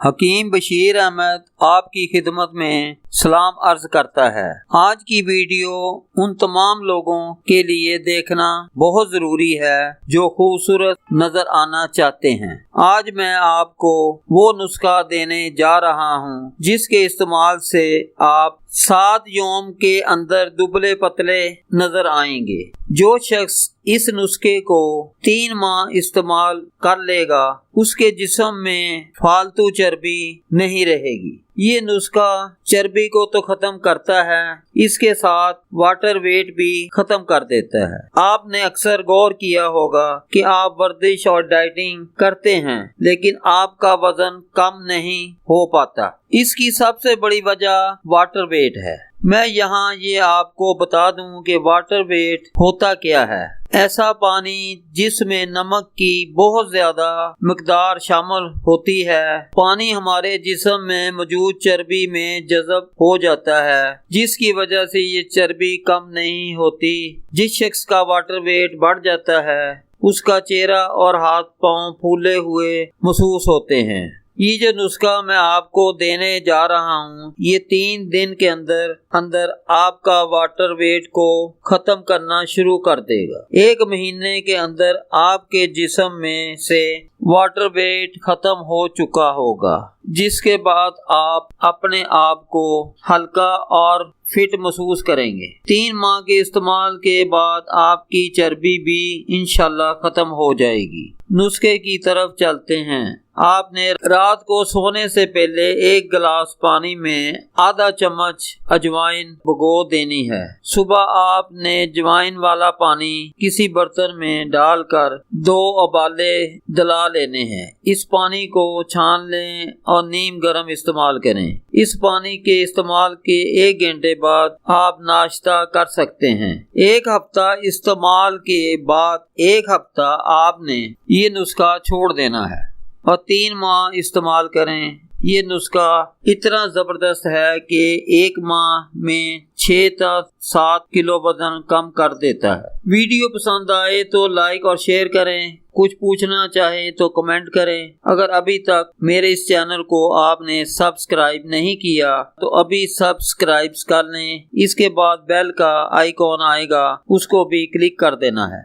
हकीम बशीर अहमद आपकी खिदमत में सलाम अर्ज करता है। आज की वीडियो उन तमाम लोगों के लिए देखना बहुत जरूरी है जो खूबसूरत नजर आना चाहते हैं। आज मैं आपको वो नुस्खा देने जा रहा हूँ जिसके इस्तेमाल से आप 7 यौम के अंदर दुबले पतले नजर आएंगे। जो शख्स इस नुस्खे को 3 माह इस्तेमाल कर लेगा उसके जिस्म में फालतू चर्बी नहीं रहेगी। ये नुस्खा चर्बी को तो खत्म करता है, इसके साथ वाटर वेट भी खत्म कर देता है। आपने अक्सर गौर किया होगा कि आप वर्जिश और डाइटिंग करते हैं लेकिन आपका वजन कम नहीं हो पाता। इसकी सबसे बड़ी वजह वाटर वेट है। मैं यहाँ ये आपको बता दूं कि वाटर वेट होता क्या है। ऐसा पानी जिसमें नमक की बहुत ज्यादा मिकदार शामिल होती है। पानी हमारे जिस्म में मौजूद चर्बी में जज़ब हो जाता है जिसकी वजह से ये चर्बी कम नहीं होती। जिस शख्स का वाटर वेट बढ़ जाता है उसका चेहरा और हाथ पांव फूले हुए महसूस होते हैं। ये जो नुस्खा मैं आपको देने जा रहा हूँ ये 3 दिन के अंदर आपका वाटर वेट को खत्म करना शुरू कर देगा। 1 महीने के अंदर आपके जिस्म में से वाटर वेट खत्म हो चुका होगा जिसके बाद आप अपने आप को हल्का और फिट महसूस करेंगे। 3 माह के इस्तेमाल के बाद आपकी चर्बी भी इंशाल्लाह खत्म हो जाएगी। नुस्खे की तरफ चलते हैं। आपने रात को सोने से पहले 1 गिलास पानी में आधा चम्मच अजवाइन भिगो देनी है। सुबह आपने अजवाइन वाला पानी किसी बर्तन में डालकर 2 उबाले दिला लेने हैं। इस पानी को छान लें और नीम गर्म इस्तेमाल करें। इस पानी के इस्तेमाल के 1 घंटे बाद आप नाश्ता कर सकते हैं। 1 हफ्ता इस्तेमाल के बाद 1 हफ्ता आपने ये नुस्खा छोड़ देना है और 3 माह इस्तेमाल करें। ये नुस्खा इतना जबरदस्त है कि 1 माह में 6 से 7 किलो वजन कम कर देता है। वीडियो पसंद आए तो लाइक और शेयर करें। कुछ पूछना चाहें तो कमेंट करें। अगर अभी तक मेरे इस चैनल को आपने सब्सक्राइब नहीं किया तो अभी सब्सक्राइब कर लें। इसके बाद बेल का आइकॉन आएगा उसको भी क्लिक कर देना है।